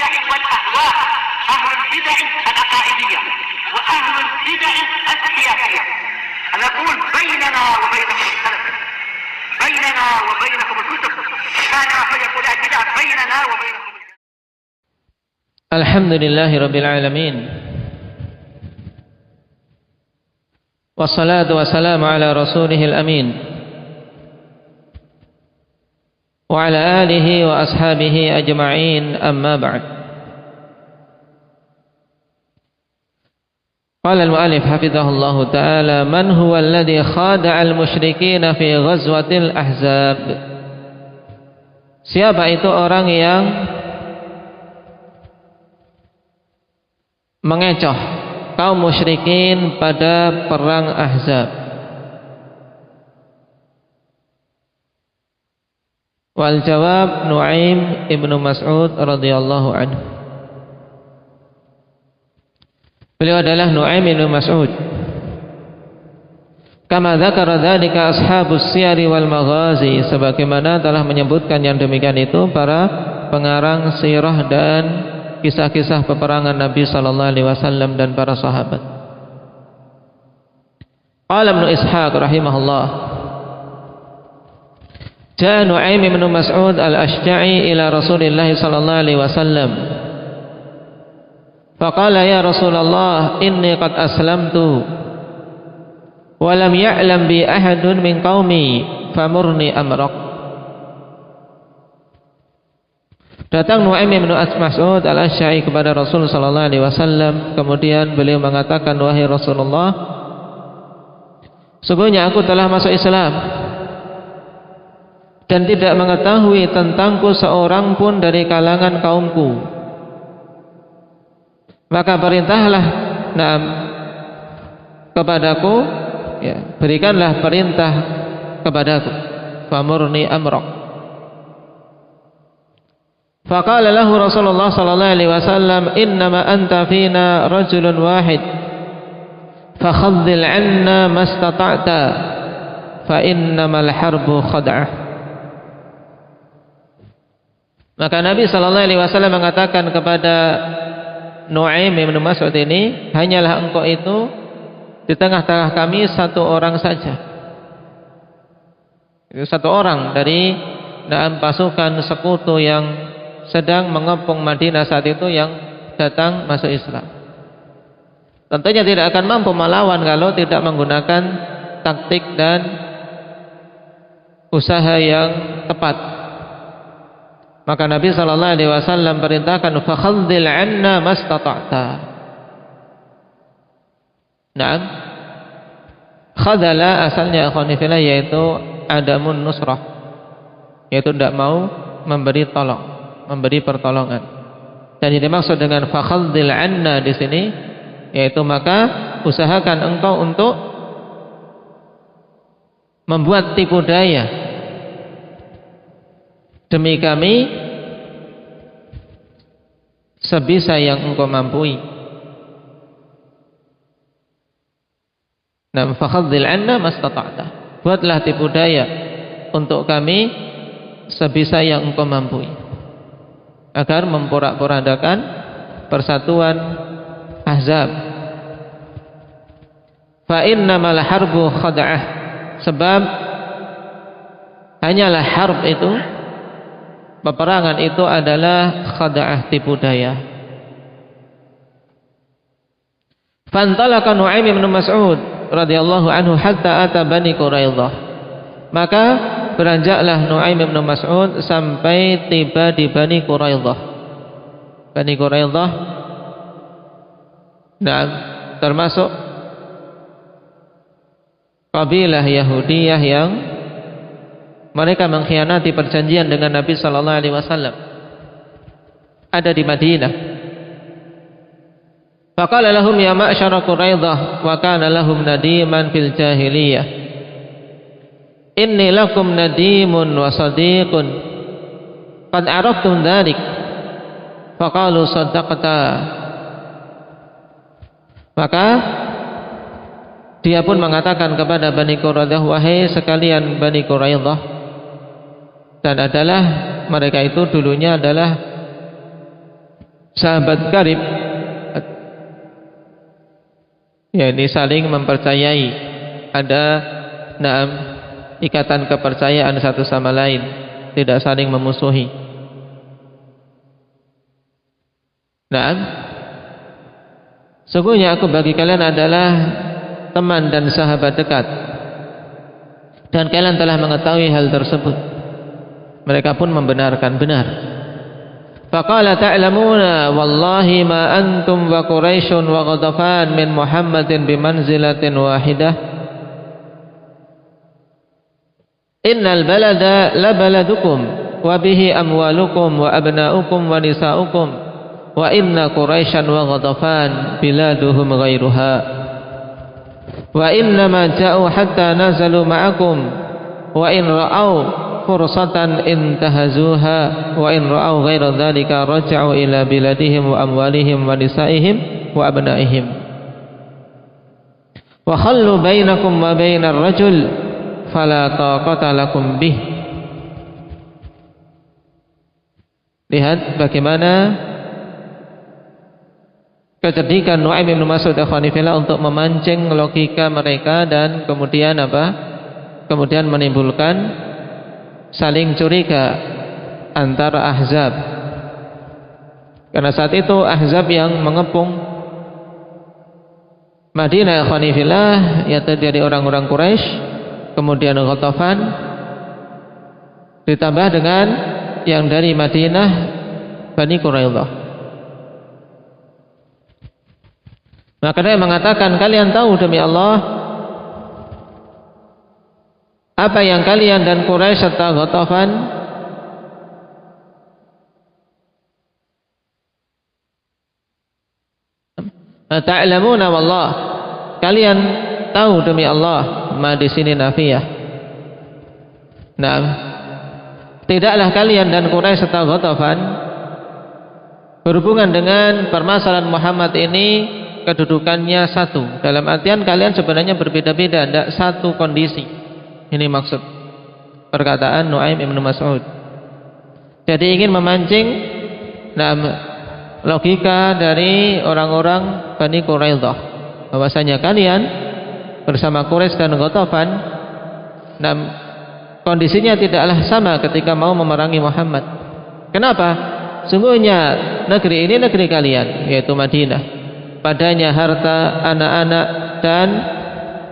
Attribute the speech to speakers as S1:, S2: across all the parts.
S1: البدع والأهواء، أهل البدع العقائدية وأهل البدع السياسية. نقول بيننا وبينكم السلف، بيننا وبينكم الكتب، كان فيقول البدع بيننا وبينكم.
S2: الحمد لله رب العالمين، والصلاة والسلام على رسوله الأمين وعلى آله وأصحابه أجمعين، أما بعد. قال المؤلف حفظه الله تعالى: من هو الذي خادع المشركين في غزوة الأحزاب? Siapa itu orang yang mengecoh kaum musyrikin pada perang Ahzab? Wal jawab Nu'aim ibnu Mas'ud radhiyallahu anhu. Beliau adalah Nu'aim ibnu Mas'ud. Kama dzakara dzalika ashabus siyari wal maghazi, sebagaimana telah menyebutkan yang demikian itu para pengarang sirah dan kisah-kisah peperangan Nabi sallallahu alaihi wasallam dan para sahabat. Qala Ibnu Ishaq rahimahullah: Ja'a Nu'aim bin Mas'ud al-Ashja'i ila Rasulillah sallallahu alaihi wasallam. Faqala ya Rasulullah, inni qad aslamtu wa lam ya'lam bi ahadun min qaumi famurni amrak. Datang Nu'aim bin Mas'ud al-Ashja'i kepada Rasul sallallahu alaihi wasallam, kemudian beliau mengatakan, wahai Rasulullah, sungguhnya aku telah masuk Islam dan tidak mengetahui tentangku seorang pun dari kalangan kaumku. Maka perintahlah kepadaku, ya, berikanlah perintah kepadaku. Famurni amrak. Faqala lahu Rasulullah sallallahu alaihi wasallam, innama anta fina rajulun wahid, fakhaddil 'anna mastata'ta, fa innamal harbu khad'ah. Maka Nabi sallallahu alaihi wasallam mengatakan kepada Nu'aim bin Mas'ud ini, hanyalah engkau itu di tengah-tengah kami satu orang saja. Itu satu orang dari pasukan sekutu yang sedang mengepung Madinah saat itu yang datang masuk Islam. Tentunya tidak akan mampu melawan kalau tidak menggunakan taktik dan usaha yang tepat. Maka Nabi sallallahu alaihi wasallam perintahkan, fakhaddil 'anna mastata'ta. Naam. Khadala asalnya akhwani fillah yaitu adamun nusrah, yaitu tidak mau memberi tolong, memberi pertolongan. Dan yang dimaksud dengan fakhaddil 'anna di sini yaitu maka usahakan engkau untuk membuat tipu daya demi kami sebisa yang engkau mampu. Nah, fakhaddil 'anna mastata'ta. Buatlah tipu daya untuk kami sebisa yang engkau mampu, agar memporak-porandakan persatuan Ahzab. Fa innamal harbu khad'ah, sebab hanyalah harb itu, peperangan itu adalah khada'ah, tipu daya. Fantalaka Nu'aim bin Mas'ud radhiyallahu anhu hatta ata Bani Quraidah. Maka beranjaklah Nu'aim bin Mas'ud sampai tiba di Bani Quraidah. Bani Quraidah, nah, termasuk kabilah Yahudiyah yang mereka mengkhianati perjanjian dengan Nabi sallallahu alaihi wasallam. Ada di Madinah. Faqala lahum ya ma'syara Quraidah, wa kana lahum nadiman fil jahiliyah, inni lakum nadimun wa sadiqun qad araftum dzalik. Faqalu saddaqta. Maka dia pun mengatakan kepada Bani Quraidah, wahai sekalian Bani Quraidah, dan adalah mereka itu dulunya adalah sahabat karib, ya ini saling mempercayai, ada ikatan kepercayaan satu sama lain, tidak saling memusuhi. Sungguhnya aku bagi kalian adalah teman dan sahabat dekat, dan kalian telah mengetahui hal tersebut. Mereka pun membenarkan benar. Faqala ta'lamuna wallahi ma antum wa Quraisyun wa Ghatafan min Muhammadin bimanzilatin wahidah. Innal balada la baladukum wa bihi amwalukum wa abna'ukum wa nisa'ukum wa inna Quraisyan wa Ghatafan biladuhum ghairuha wa inna ma ja'u hatta nazalu ma'akum wa in ra'au fursatan intahazuha wa in ra'au ghaira dzalika raja'u ila biladihim wa amwalihim wa nisa'ihim wa abna'ihim wa khallu bainakum wa bainar rajul fala taqata lakum bih. Lihat bagaimana kecerdikan Nu'aim bin Mas'ud ikhwanifillah untuk memancing logika mereka dan kemudian kemudian menimbulkan saling curiga antara Ahzab. Karena saat itu Ahzab yang mengepung Madinah ikhwanifillah yaitu dari orang-orang Quraisy, kemudian Ghatafan, ditambah dengan yang dari Madinah Bani Quraidah. Maka dia mengatakan, kalian tahu demi Allah apa yang kalian dan Quraisy serta Ghatafan ta'lamuna wallah, kalian tahu demi Allah, ma di sini nafiyah. Tidaklah kalian dan Quraisy serta Ghatafan berhubungan dengan permasalahan Muhammad ini kedudukannya satu. Dalam artian kalian sebenarnya berbeda-beda, tidak satu kondisi. Ini maksud perkataan Nu'aim bin Mas'ud. Jadi ingin memancing logika dari orang-orang Bani Quraidah, bahwasanya kalian bersama Quraisy dan Ghatafan kondisinya tidaklah sama ketika mau memerangi Muhammad. Kenapa? Sungguhnya negeri ini negeri kalian, yaitu Madinah. Padanya harta, anak-anak dan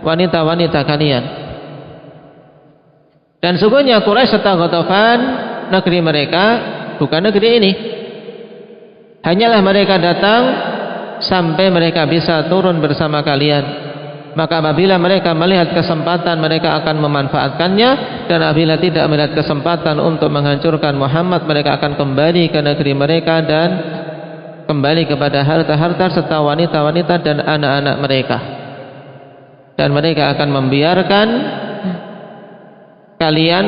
S2: wanita-wanita kalian. Dan sungguhnya Quraisy serta Ghatafan, negeri mereka bukan negeri ini. Hanyalah mereka datang sampai mereka bisa turun bersama kalian. Maka apabila mereka melihat kesempatan, mereka akan memanfaatkannya. Dan apabila tidak melihat kesempatan untuk menghancurkan Muhammad, mereka akan kembali ke negeri mereka dan kembali kepada harta-harta serta wanita-wanita dan anak-anak mereka. Dan mereka akan membiarkan kalian,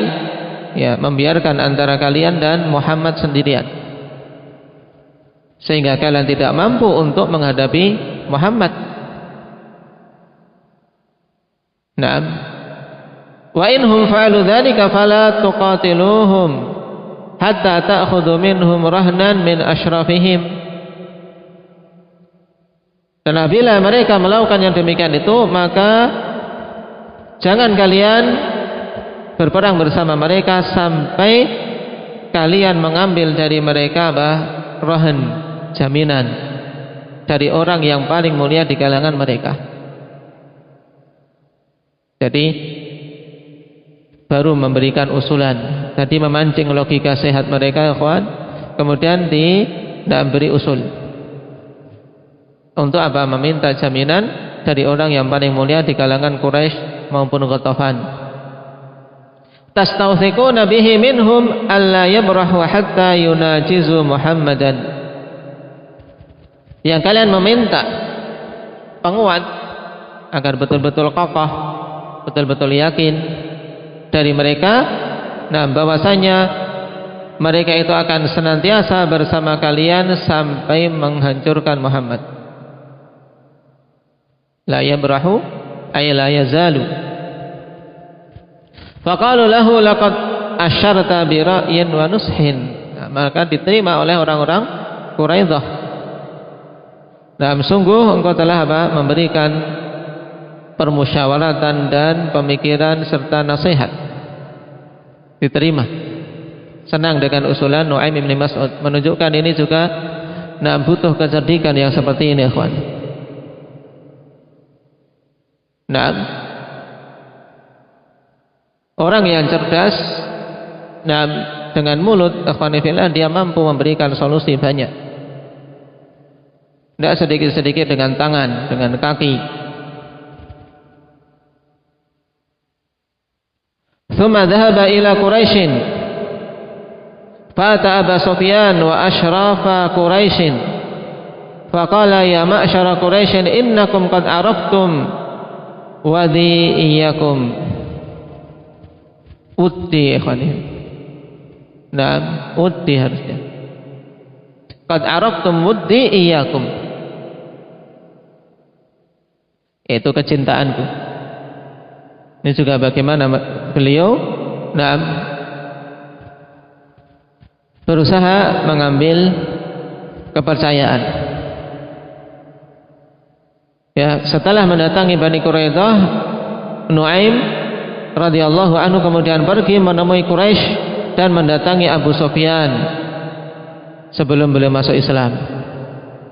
S2: membiarkan antara kalian dan Muhammad sendirian, sehingga kalian tidak mampu untuk menghadapi Muhammad. Wa inhum fa'alu dzalika fala tuqatiluhum hatta ta'khudhu minhum rahnan min asyrafihim. Dan apabila mereka melakukan yang demikian itu, maka jangan kalian berperang bersama mereka sampai kalian mengambil dari mereka rahan, jaminan dari orang yang paling mulia di kalangan mereka. Jadi baru memberikan usulan. Tadi memancing logika sehat mereka, ikhwan, kemudian diberi usul. Untuk apa? Meminta jaminan dari orang yang paling mulia di kalangan Quraisy maupun Ghatafan. Tastawthiquna bihi minhum alla yabrahu hatta yunajizu Muhammadan. Yang kalian meminta penguat agar betul-betul kokoh, betul-betul yakin dari mereka, bahwasanya mereka itu akan senantiasa bersama kalian sampai menghancurkan Muhammad. La yabrahu ay la yazalu. Faqalu lahu laqad asyarta bi ra'yin wa nushin. Maka diterima oleh orang-orang Quraidah. Nah, sungguh engkau telah memberikan permusyawaratan dan pemikiran serta nasihat. Diterima. Senang dengan usulan Nu'aim bin Mas'ud. Menunjukkan ini juga butuh kecerdikan yang seperti ini, ikhwan. Nah, orang yang cerdas, dengan mulut, ikhwanifillah, dia mampu memberikan solusi banyak. Tidak sedikit-sedikit dengan tangan, dengan kaki. Thumma dhahaba ila Quraisyin fata Aba Sufyan wa ashrafa Quraisyin faqala ya ma'syara Quraisyin innakum qad araftum wadi iyyakum uddi ikhwani. Nah, uddi harusnya qad araftum wuddi iyyakum, itu kecintaanku. Ini juga bagaimana beliau berusaha mengambil kepercayaan. Ya, setelah mendatangi Bani Quraidah, Nu'aim radhiyallahu anhu kemudian pergi menemui Quraisy dan mendatangi Abu Sufyan sebelum beliau masuk Islam.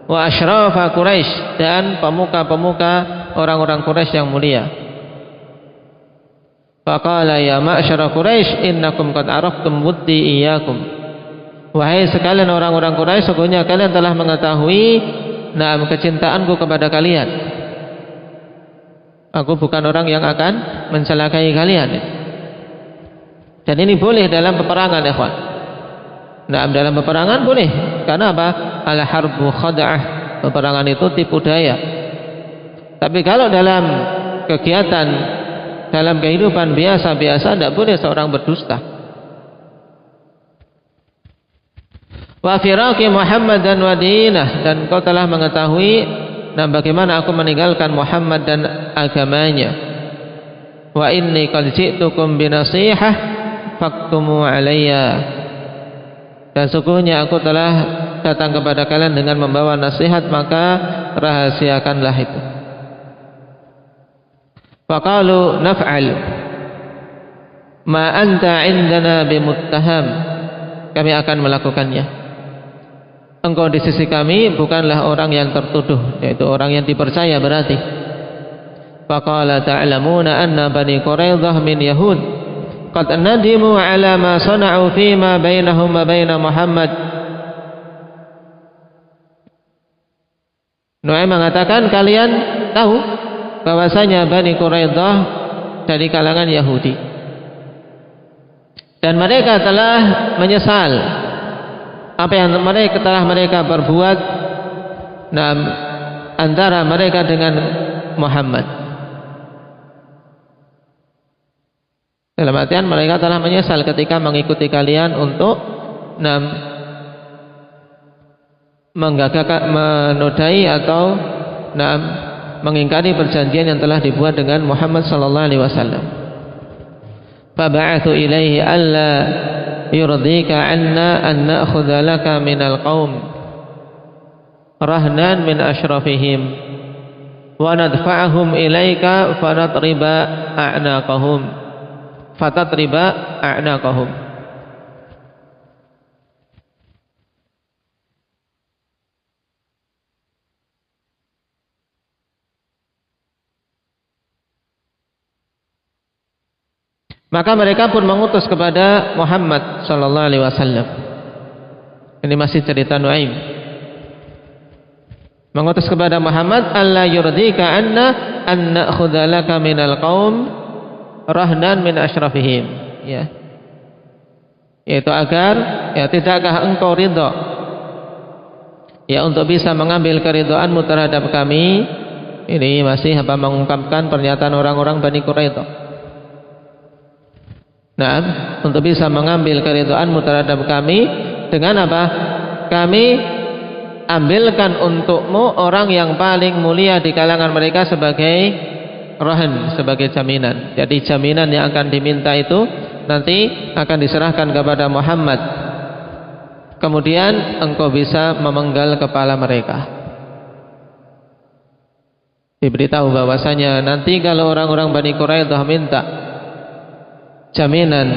S2: Wa asyrafa Quraisy, dan pemuka-pemuka orang-orang Quraisy yang mulia. Faqala ya ma'syara Quraisy innakum qad araftum wuddi iyyakum. Wahai sekalian orang-orang Quraisy, sesungguhnya kalian telah mengetahui kecintaanku kepada kalian. Aku bukan orang yang akan mencelakai kalian. Dan ini boleh dalam peperangan, ikhwan. Dalam peperangan boleh. Karena apa? Al-harbu khada'ah. Peperangan itu tipu daya. Tapi kalau dalam kegiatan, dalam kehidupan biasa-biasa, tidak boleh seorang berdusta. Wa firaqi Muhammad dan wadinah, dan kau telah mengetahui bagaimana aku meninggalkan Muhammad dan agamanya. Wa inni qad ji'tukum binasihah faktumu alayya, dan sungguhnya aku telah datang kepada kalian dengan membawa nasihat, maka rahasiakanlah itu. Faqalu naf'al ma anta indana bimuttaham, kami akan melakukannya. Engkau di sisi kami bukanlah orang yang tertuduh, yaitu orang yang dipercaya berarti. Faqala ta'lamuna anna Bani Quraidah min Yahud qad nadimu ala ma sana'u fima bainahum wa baina Muhammad. Nu'aim mengatakan, kalian tahu bahwasanya Bani Quraidah dari kalangan Yahudi, dan mereka telah menyesal apa yang mereka perbuat antara mereka dengan Muhammad. Dalam artian mereka telah menyesal ketika mengikuti kalian untuk menodai atau mengingkari perjanjian yang telah dibuat dengan Muhammad sallallahu alaihi wasallam. Faba'athu ilaihi alla yurdika anna an na'khudha laka minal qaum rahnan min ashrafihim wa nadfa'ahum ilaika fatatriba a'naqahum. Maka mereka pun mengutus kepada Muhammad sallallahu alaihi wasallam. Ini masih cerita Nu'aim. Mengutus kepada Muhammad, alla yurdika anna an na'khudha laka minal qaum rahnan min ashrafihim, ya. Yaitu agar tidakkah engkau ridha untuk bisa mengambil keridhaanmu terhadap kami. Ini masih mengungkapkan pernyataan orang-orang Bani Quraidah. Untuk bisa mengambil keridhaanmu terhadap kami dengan apa? Kami ambilkan untukmu orang yang paling mulia di kalangan mereka sebagai rahan, sebagai jaminan. Jadi jaminan yang akan diminta itu nanti akan diserahkan kepada Muhammad. Kemudian engkau bisa memenggal kepala mereka. diberitahu bahwasanya nanti kalau orang-orang Bani Quraidah minta jaminan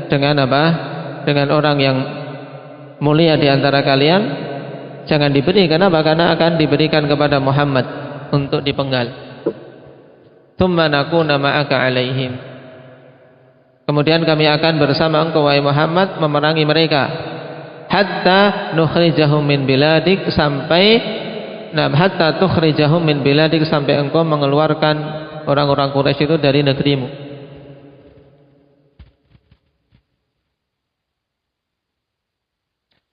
S2: dengan apa? Dengan orang yang mulia di antara kalian, jangan diberi. Kenapa? Karena akan diberikan kepada Muhammad untuk dipenggal. Tsumma nakuna ma'aka 'alaihim. Kemudian kami akan bersama engkau wahai Muhammad memerangi mereka hatta nukhrijahum min biladik, sampai hatta tukhrijahum min biladik, sampai engkau mengeluarkan orang-orang Quraisy itu dari negerimu.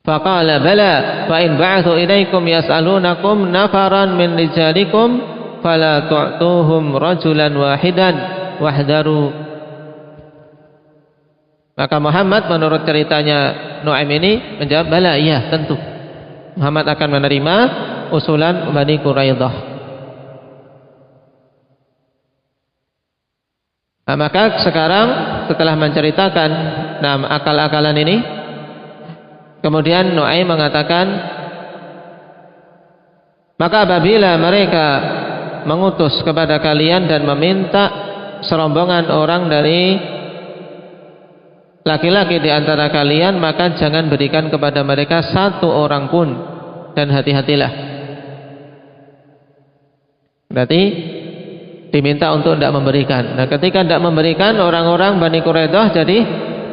S2: Faqala bala wa in ba'athu ilaikum yas'alunakum nafaran min rijalikum fala tu'tuhum rajulan wahidan wahdaru. Maka Muhammad menurut ceritanya Nu'aim ini menjawab, bala, iya tentu Muhammad akan menerima usulan Bani Quraidah. Nah, maka sekarang setelah menceritakan akal-akalan ini, kemudian Nu'aim mengatakan, maka apabila mereka mengutus kepada kalian dan meminta serombongan orang dari laki-laki di antara kalian, maka jangan berikan kepada mereka satu orang pun, dan hati-hatilah. Berarti diminta untuk tidak memberikan. Nah, ketika tidak memberikan, orang-orang Bani Quraidah jadi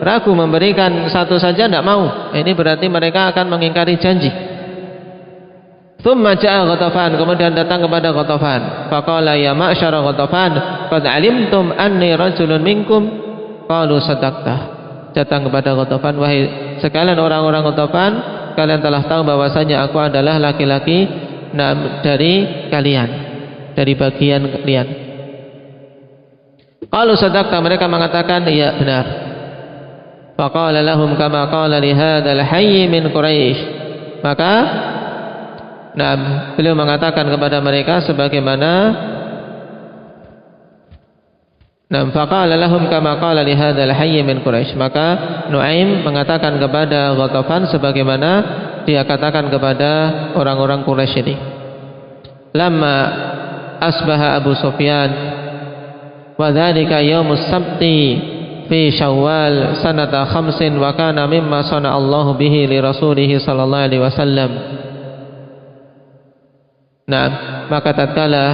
S2: ragu, memberikan satu saja tidak mau. Ini berarti mereka akan mengingkari janji. Tsumma ja'a Ghatafan, kemudian datang kepada Ghatafan. Faqala ya ma'syara Ghatafan, qad 'alimtum anni rajulun minkum. Qalu sadaqta. Datang kepada Ghatafan, wahai sekalian orang-orang Ghatafan, kalian telah tahu bahwasanya aku adalah laki-laki dari kalian, dari bagian kalian. Qalu sadaqta, mereka mengatakan iya benar. Faqala lahum kama qala li hadzal hayy min Quraisy. Maka beliau mengatakan kepada mereka sebagaimana faqala lahum kama qala li hadzal hayy min Quraisy. Maka Nu'aim mengatakan kepada Ghatafan sebagaimana dia katakan kepada orang-orang Quraisy ini. Lamma asbaha Abu Sufyan wa dzalika yaumus sabti fi Syawal sanata 5 wa kana mimma sana Allahu bihi li rasulih sallallahu alaihi wasallam. Maka tatkala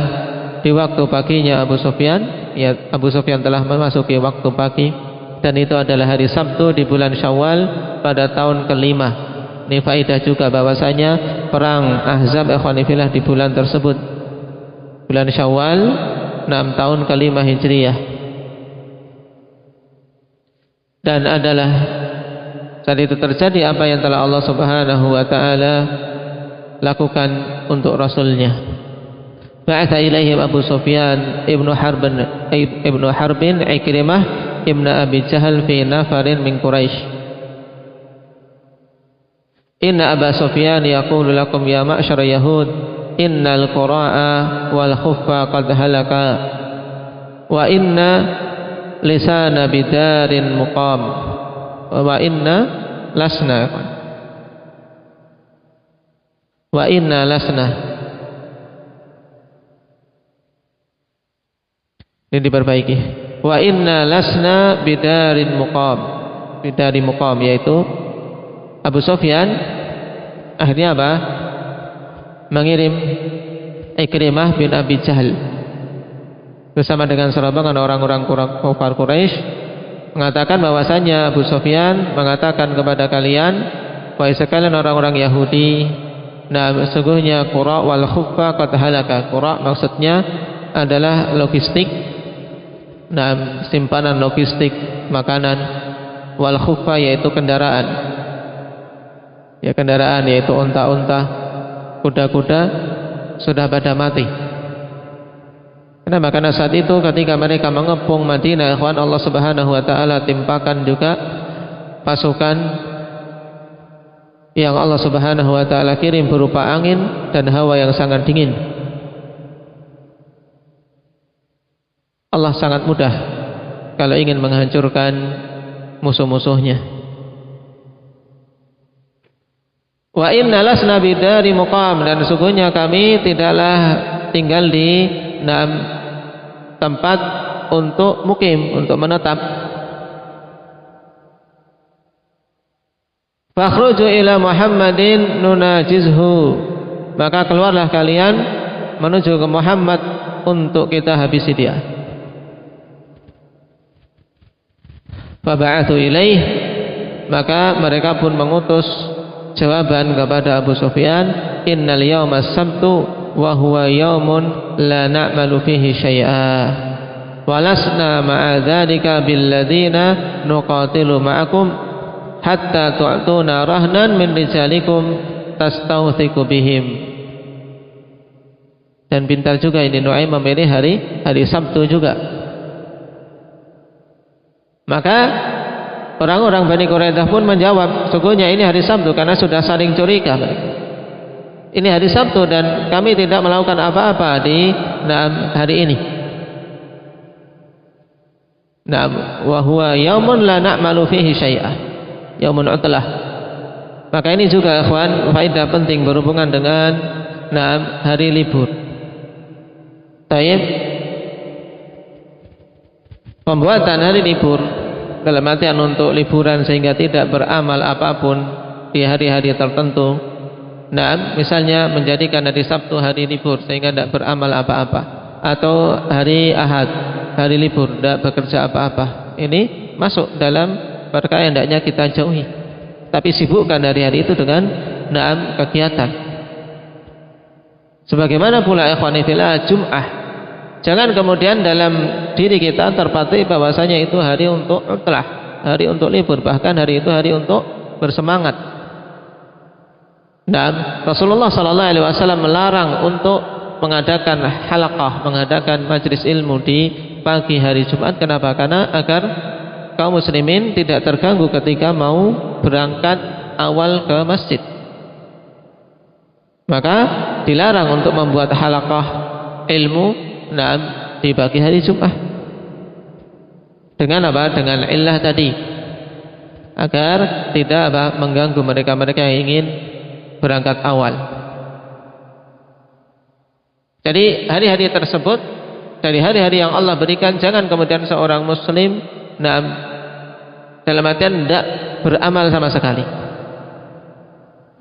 S2: di waktu paginya Abu Sufyan, ya Abu Sufyan telah memasuki waktu pagi, dan itu adalah hari Sabtu di bulan Syawal pada tahun kelima. Ini faedah juga bahwasanya perang Ahzab ikhwanifillah di bulan tersebut, bulan Syawal 6 tahun kelima Hijriyah, dan adalah saat itu terjadi apa yang telah Allah Subhanahu wa taala lakukan untuk Rasulnya. Ba'atha ilaihim Abu Sufyan ibnu Harbin Ikrimah ibnu Abi Jahal fi nafarin min Quraisy. Inna Aba Sufyan yaqulu lakum ya ma'syara Yahud, innal qura'a wal khuffa qad halaka wa inna lisana bidarin muqam wa inna lasna. Ini diperbaiki. Wa inna lasna bidarin muqam. Bidari muqam, yaitu Abu Sufyan akhirnya apa? Mengirim Ikrimah bin Abi Jahal bersama dengan serombongan orang-orang kafir Quraisy mengatakan bahwasanya Abu Sufyan mengatakan kepada kalian, wahai sekalian orang-orang Yahudi, sesungguhnya qura wal khuffa qad halaka. Qura maksudnya adalah logistik, simpanan logistik makanan, wal khuffa yaitu kendaraan, ya kendaraan yaitu unta-unta, kuda-kuda sudah pada mati. Kenapa? Karena saat itu ketika mereka mengepung Madinah, ikhwan, Allah Subhanahu wa taala timpakan juga pasukan yang Allah Subhanahu wa taala kirim berupa angin dan hawa yang sangat dingin. Allah sangat mudah kalau ingin menghancurkan musuh-musuhnya. Wa inna lasna bidari muqam, dan sesungguhnya kami tidaklah tinggal di tempat untuk mukim, untuk menetap. Fakhruju ila Muhammadin nunajizhu, maka keluarlah kalian menuju ke Muhammad untuk kita habisi dia. Faba'athu ilaih, maka mereka pun mengutus jawaban kepada Abu Sufyan, innal yawma sabtu wa huwa yawmun la na'malu fihi syai'a walasna ma'a dzalika billadzina nuqatilu ma'akum hatta tu'tuna rahnan min rijalikum tastawthiqu bihim. Dan pintar juga ini Nu'aim memilih hari Sabtu juga. Maka orang-orang Bani Quraidah pun menjawab, sungguhnya ini hari Sabtu, karena sudah saling curiga mereka. Ini hari Sabtu dan kami tidak melakukan apa-apa di hari ini. Wa huwa yaumun la na'malu fihi syai'ah, yaumun utlah. Maka ini juga ikhwan faedah penting berhubungan dengan hari libur. Taib, pembuatan hari libur dalam artian untuk liburan sehingga tidak beramal apapun di hari-hari tertentu. Misalnya menjadikan hari Sabtu hari libur sehingga tidak beramal apa-apa, atau hari Ahad hari libur tidak bekerja apa-apa. Ini masuk dalam perkara yang hendaknya kita jauhi. Tapi sibukkan hari-hari itu dengan kegiatan. Sebagaimana pula ikhwani fillah Jum'ah, jangan kemudian dalam diri kita terpatri bahwasanya itu hari untuk utlah, hari untuk libur, bahkan hari itu hari untuk bersemangat. Dan Rasulullah sallallahu alaihi wasallam melarang untuk mengadakan halaqah, mengadakan majlis ilmu di pagi hari Jumat. Kenapa? Karena agar kaum muslimin tidak terganggu ketika mau berangkat awal ke masjid. Maka dilarang untuk membuat halaqah ilmu di pagi hari Jumat. Dengan apa? Dengan illah tadi, agar tidak mengganggu mereka-mereka yang ingin berangkat awal. Jadi hari-hari tersebut dari hari-hari yang Allah berikan, jangan kemudian seorang muslim dalam artian tidak beramal sama sekali.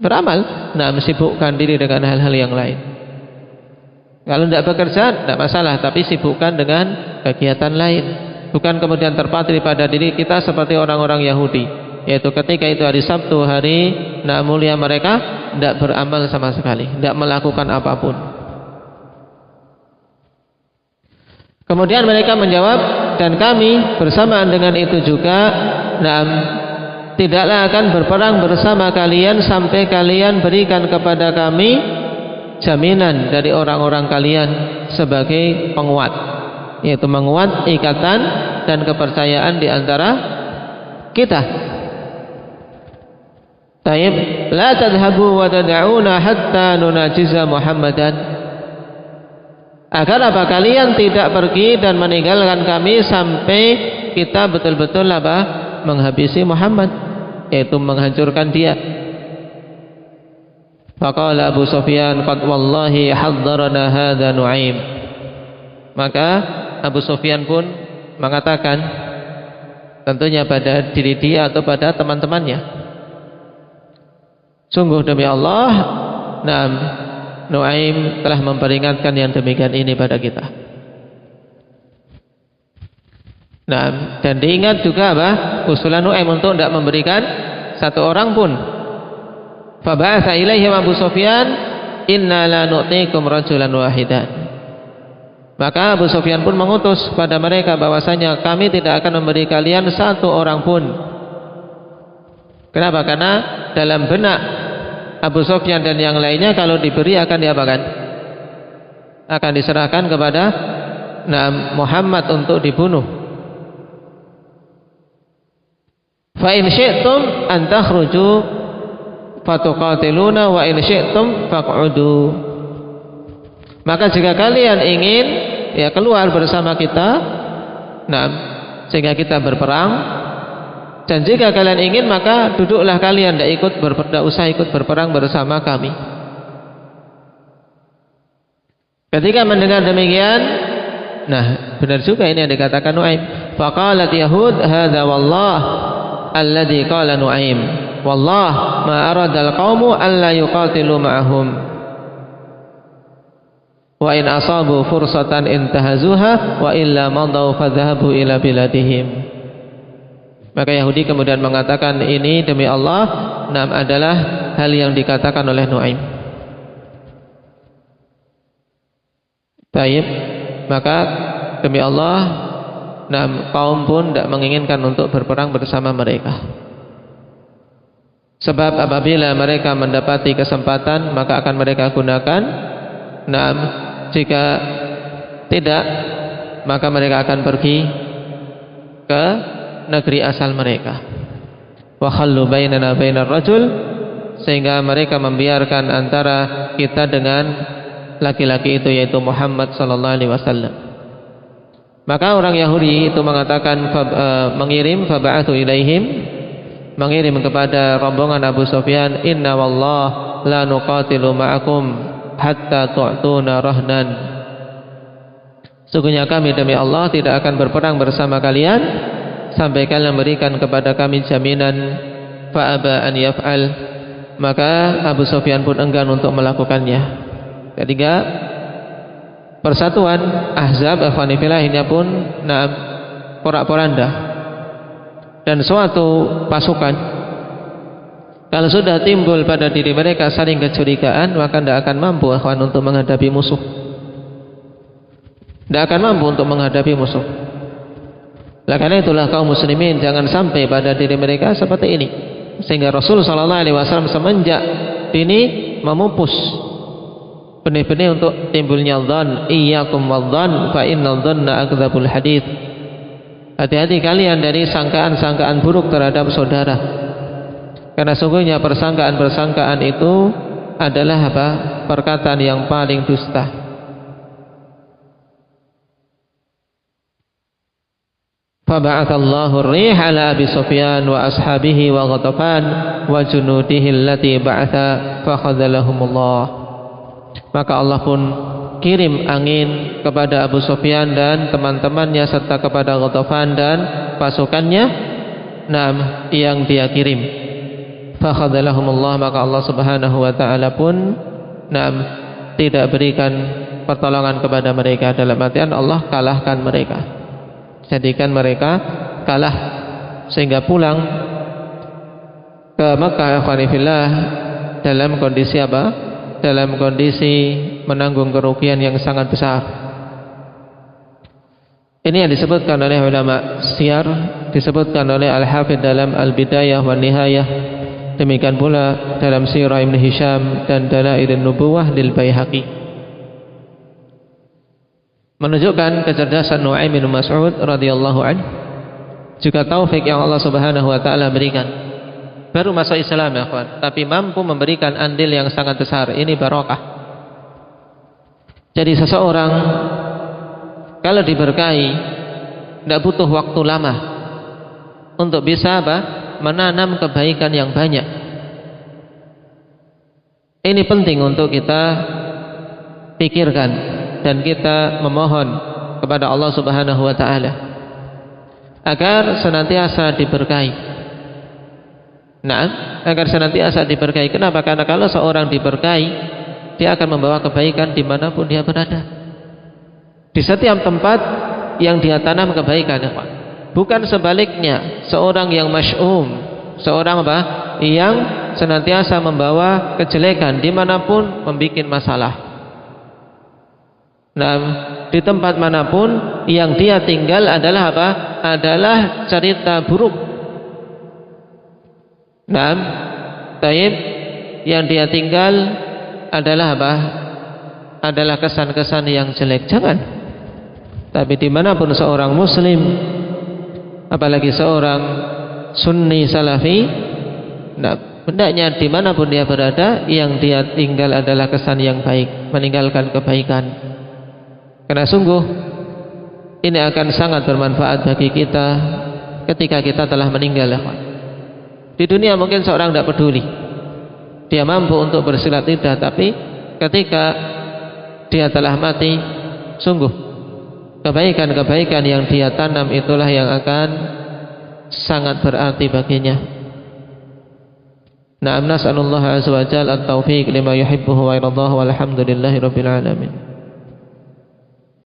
S2: Beramal, sibukkan diri dengan hal-hal yang lain. Kalau tidak bekerja tidak masalah, tapi sibukkan dengan kegiatan lain. Bukan kemudian terpatri pada diri kita seperti orang-orang Yahudi, yaitu ketika itu hari Sabtu, hari mulia, mereka tidak beramal sama sekali, tidak melakukan apapun. Kemudian mereka menjawab, dan kami bersamaan dengan itu juga tidaklah akan berperang bersama kalian sampai kalian berikan kepada kami jaminan dari orang-orang kalian sebagai penguat, yaitu menguat ikatan dan kepercayaan di antara kita. Taib, la tadhhabu wa tad'una hatta nunajiza Muhammadan. Agar apa? Kalian tidak pergi dan meninggalkan kami sampai kita betul-betul menghabisi Muhammad, yaitu menghancurkan dia. Faqala Abu Sufyan, qad wallahi haddharana hadza Nu'aim. Maka Abu Sufyan pun mengatakan, tentunya pada diri dia atau pada teman-temannya, sungguh demi Allah, Nu'aim telah memperingatkan yang demikian ini pada kita. Dan diingat juga usulan Nu'aim untuk tidak memberikan satu orang pun. Faba'atha ilaihim Abu Sufyan, inna la nu'tikum rajulan wahidan. Maka Abu Sufyan pun mengutus pada mereka bahwasanya kami tidak akan memberi kalian satu orang pun. Kenapa? Karena dalam benak Abu Sufyan dan yang lainnya, kalau diberi akan diapakan? Akan diserahkan kepada Muhammad untuk dibunuh. Fa in syi'tum an takhruju fatuqatiluna wa in syi'tum faq'udu. Maka jika kalian ingin keluar bersama kita, sehingga kita berperang. Dan jika kalian ingin, maka duduklah kalian, tidak usah ikut berperang bersama kami. Ketika mendengar demikian, nah benar juga ini yang dikatakan Nu'aim. Faqalat Yahud hadza wallah alladhi qala Nu'aim. Wallah ma aradal qaumu alla yuqatilu ma'ahum. Wa in asabu fursatan intahazuha wa illa madaw fadhahabu ila biladihim. Maka Yahudi kemudian mengatakan ini demi Allah, nam adalah hal yang dikatakan oleh Nu'aim. Baik, maka demi Allah, nam kaum pun tidak menginginkan untuk berperang bersama mereka. Sebab apabila mereka mendapati kesempatan, maka akan mereka gunakan. Nam, jika tidak, maka mereka akan pergi ke negeri asal mereka. Wa khallu bainana bainar rajul, sehingga mereka membiarkan antara kita dengan laki-laki itu, yaitu Muhammad sallallahu alaihi wasallam. Maka orang Yahudi itu mengatakan mengirim faba'athu ilaihim, mengirim kepada rombongan Abu Sufyan, inna wallah la nuqatilu ma'akum hatta tu'tuna rahnan. Sungguhnya kami demi Allah tidak akan berperang bersama kalian sampai kalian memberikan kepada kami jaminan. Fa'aba an yaf'al, maka Abu Sufyan pun enggan untuk melakukannya. Ketiga, persatuan Ahzab Afanifillah ini pun porak-poranda. Dan suatu pasukan kalau sudah timbul pada diri mereka saling kecurigaan, maka tidak akan mampu akhwan untuk menghadapi musuh. Tidak akan mampu untuk menghadapi musuh. Karena itulah kaum muslimin jangan sampai pada diri mereka seperti ini. Sehingga Rasul sallallahu alaihi wasallam semenjak ini memupus benih-benih untuk timbulnya dzan. Iyyakum wadzan fa innal dzanna akdzabul hadits. Hati-hati kalian dari sangkaan-sangkaan buruk terhadap saudara. Karena sungguhnya persangkaan-persangkaan itu adalah apa? Perkataan yang paling dusta. Faba'athallahu ar-rih ala Abi Sufyan wa ashabihi wa Ghatafan wa junudihi allati ba'atha fakhadhalahumullah. Maka Allah pun kirim angin kepada Abu Sufyan dan teman-temannya serta kepada Ghatafan dan pasukannya yang dia kirim. Fakhadhalahumullah, maka Allah Subhanahu wa taala pun tidak berikan pertolongan kepada mereka. Dalam artian Allah kalahkan mereka, jadikan mereka kalah, sehingga pulang ke Makkah ikhwanifillah dalam kondisi apa? Dalam kondisi menanggung kerugian yang sangat besar. Ini yang disebutkan oleh ulama siyar, disebutkan oleh Al-Hafidh dalam Al-Bidayah wa Nihayah, demikian pula dalam Sirah Ibn Hisham dan Dalailun Nubuwah lil Baihaqi, menunjukkan kecerdasan Nu'aim bin Mas'ud radhiyallahu anhu, juga taufik yang Allah Subhanahu wa taala berikan. Baru masuk Islam ya kawan, tapi mampu memberikan andil yang sangat besar. Ini barokah. Jadi seseorang kalau diberkahi tidak butuh waktu lama untuk bisa apa? Menanam kebaikan yang banyak. Ini penting untuk kita pikirkan dan kita memohon kepada Allah Subhanahu wa taala agar senantiasa diberkahi. Agar senantiasa diberkahi. Kenapa? Karena kalau seorang diberkahi, dia akan membawa kebaikan dimanapun dia berada. Di setiap tempat yang dia tanam kebaikan, bukan sebaliknya. Seorang yang masy'um, seorang apa? Yang senantiasa membawa kejelekan dimanapun, membuat masalah. Di tempat manapun yang dia tinggal adalah apa? Adalah cerita buruk. Taib yang dia tinggal adalah apa? Adalah kesan-kesan yang jelek. Jangan. Tapi dimanapun seorang muslim, apalagi seorang sunni salafi, hendaknya dimanapun dia berada, yang dia tinggal adalah kesan yang baik, meninggalkan kebaikan. Karena sungguh ini akan sangat bermanfaat bagi kita ketika kita telah meninggal. Di dunia mungkin seorang tidak peduli, dia mampu untuk bersilat lidah, tapi ketika dia telah mati, sungguh kebaikan-kebaikan yang dia tanam itulah yang akan sangat berarti baginya. Na'am, nas'alullah azza wa jalla at-taufiq lima yuhibbuhu wa yardahu, walhamdulillahi rabbil alamin.